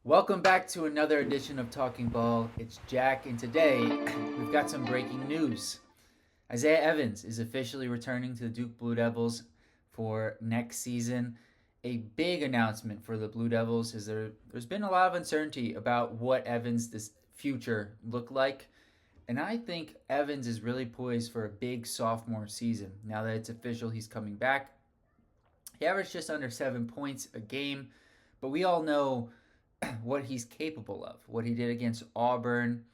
Welcome back to another edition of Talking Ball. It's Jack, and today we've got some breaking news. Isaiah Evans is officially returning to the Duke Blue Devils for next season. A big announcement for the Blue Devils is there's been a lot of uncertainty about what Evans' future look like. And I think Evans is really poised for a big sophomore season. Now that it's official, he's coming back. He averaged just under 7 points a game, but we all know what he's capable of. What he did against Auburn,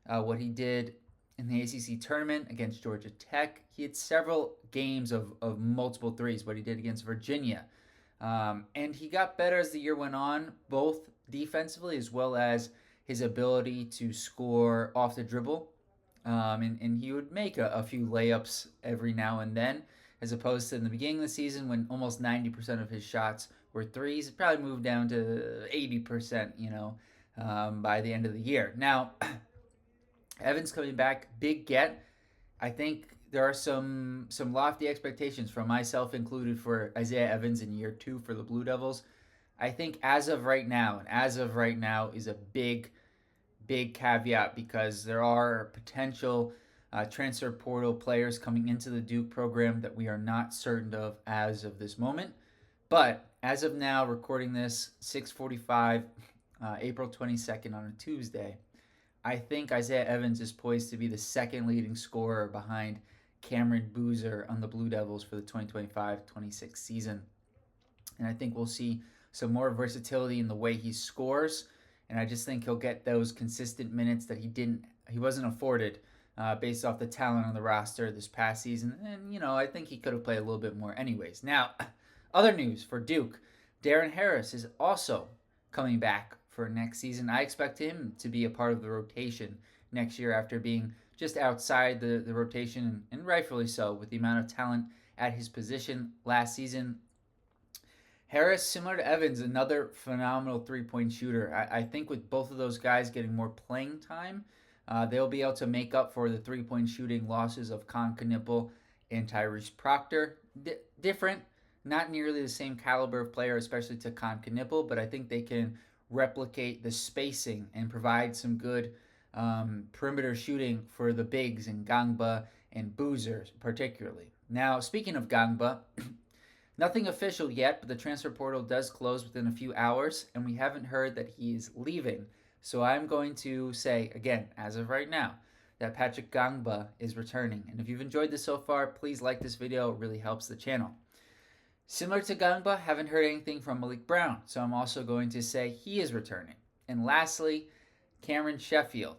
what he did in the ACC tournament against Georgia Tech. He had several games of multiple threes, what he did against Virginia. And he got better as the year went on, both defensively as well as his ability to score off the dribble. And he would make a few layups every now and then, as opposed to in the beginning of the season when almost 90% of his shots were threes. It probably moved down to 80%, by the end of the year. Now, Evans coming back, big get. I think there are some lofty expectations from myself included for Isaiah Evans in year two for the Blue Devils. I think as of right now, and as of right now is a big caveat because there are potential transfer portal players coming into the Duke program that we are not certain of as of this moment. But as of now, recording this 6:45, April 22nd on a Tuesday, I think Isaiah Evans is poised to be the second leading scorer behind Cameron Boozer on the Blue Devils for the 2025-26 season. And I think we'll see some more versatility in the way he scores. And I just think he'll get those consistent minutes that he wasn't afforded based off the talent on the roster this past season. And I think he could have played a little bit more anyways. Now, other news for Duke. Darren Harris is also coming back for next season. I expect him to be a part of the rotation next year after being just outside the rotation, and rightfully so, with the amount of talent at his position last season. Harris, similar to Evans, another phenomenal three-point shooter. I think with both of those guys getting more playing time, they'll be able to make up for the three-point shooting losses of Con Knipple and Tyrese Proctor. Different, not nearly the same caliber of player, especially to Con Knipple, but I think they can replicate the spacing and provide some good perimeter shooting for the bigs in Ngongba and Boozer particularly. Now, speaking of Ngongba, nothing official yet, but the transfer portal does close within a few hours, and we haven't heard that he's leaving. So I'm going to say, again, as of right now, that Patrick Ngongba is returning. And if you've enjoyed this so far, please like this video. It really helps the channel. Similar to Ngongba, haven't heard anything from Maliq Brown, so I'm also going to say he is returning. And lastly, Cameron Sheffield,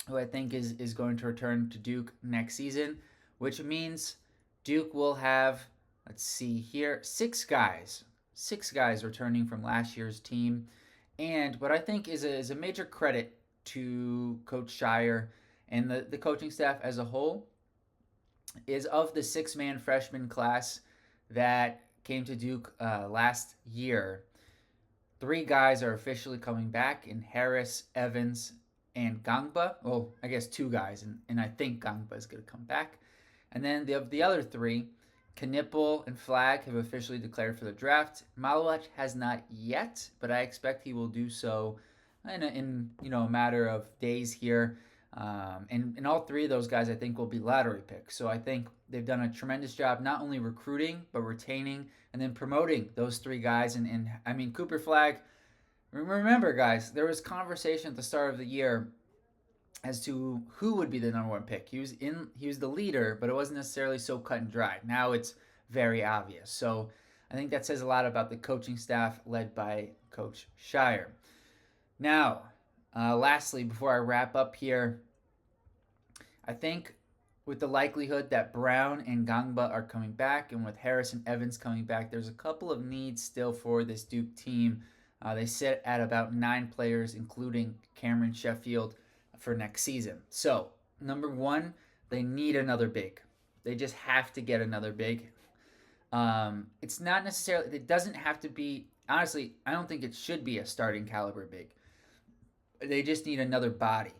who I think is going to return to Duke next season, which means Duke will have, let's see here, six guys returning from last year's team. And what I think is a major credit to Coach Shire and the coaching staff as a whole is of the six-man freshman class that came to Duke last year. Three guys are officially coming back in Harris, Evans, and Ngongba. Well, I guess two guys, and I think Ngongba is going to come back. And then the other three, Knipple and Flagg, have officially declared for the draft. Maliq has not yet, but I expect he will do so in a matter of days here. And all three of those guys, I think, will be lottery picks. So I think they've done a tremendous job not only recruiting, but retaining and then promoting those three guys. And I mean, Cooper Flagg, remember, guys, there was conversation at the start of the year as to who would be the number one pick. He was the leader, but it wasn't necessarily so cut and dry. Now it's very obvious. So I think that says a lot about the coaching staff led by Coach Shire. Now, lastly, before I wrap up here, I think with the likelihood that Brown and Ngongba are coming back, and with Harris and Evans coming back, there's a couple of needs still for this Duke team. They sit at about 9 players, including Cameron Sheffield, for next season. So, number one, they need another big. They just have to get another big. It's not necessarily, it doesn't have to be, honestly, I don't think it should be a starting caliber big. They just need another body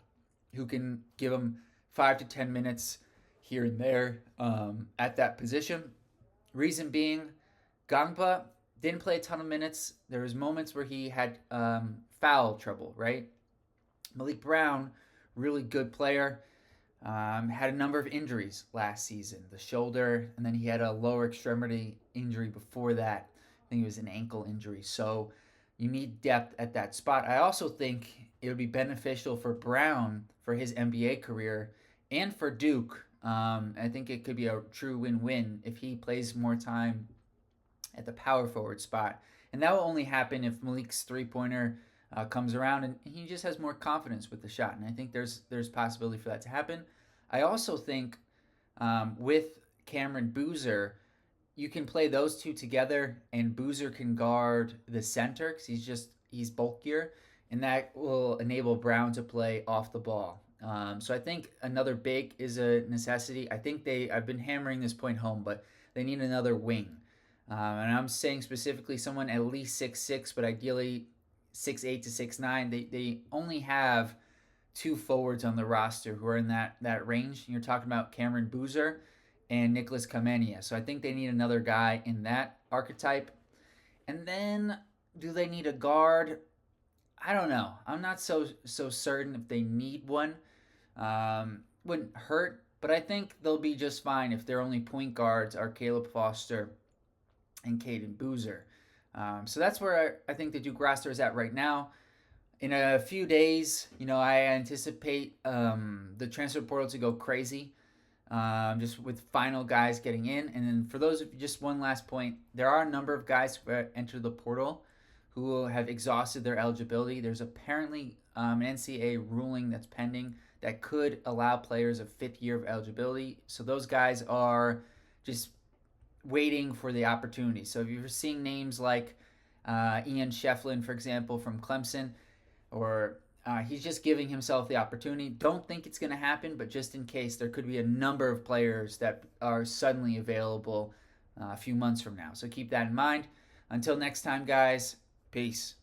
who can give them 5 to 10 minutes here and there at that position. Reason being, Ngongba didn't play a ton of minutes. There was moments where he had foul trouble, right? Maliq Brown, really good player, had a number of injuries last season, the shoulder, and then he had a lower extremity injury before that. I think it was an ankle injury. So you need depth at that spot. I also think it would be beneficial for Brown for his NBA career and for Duke. I think it could be a true win-win if he plays more time at the power forward spot. And that will only happen if Maliq's three-pointer comes around and he just has more confidence with the shot. And I think there's possibility for that to happen. I also think with Cameron Boozer, you can play those two together, and Boozer can guard the center because he's bulkier, and that will enable Brown to play off the ball. So I think another big is a necessity. I think I've been hammering this point home, but they need another wing. And I'm saying specifically someone at least 6'6", but ideally 6'8" to 6'9". They only have two forwards on the roster who are in that range. You're talking about Cameron Boozer and Nicholas Kamenia. So I think they need another guy in that archetype. And then do they need a guard? I don't know. I'm not so certain if they need one. Wouldn't hurt, but I think they'll be just fine if their only point guards are Caleb Foster and Caden Boozer. So that's where I think the Duke roster is at right now. In a few days, I anticipate the transfer portal to go crazy, just with final guys getting in. And then for those of you, just one last point, there are a number of guys who enter the portal who have exhausted their eligibility. There's apparently an NCAA ruling that's pending that could allow players a fifth year of eligibility. So those guys are just waiting for the opportunity. So if you're seeing names like Ian Shefflin, for example, from Clemson, or he's just giving himself the opportunity. Don't think it's going to happen, but just in case, there could be a number of players that are suddenly available a few months from now. So keep that in mind. Until next time, guys, peace.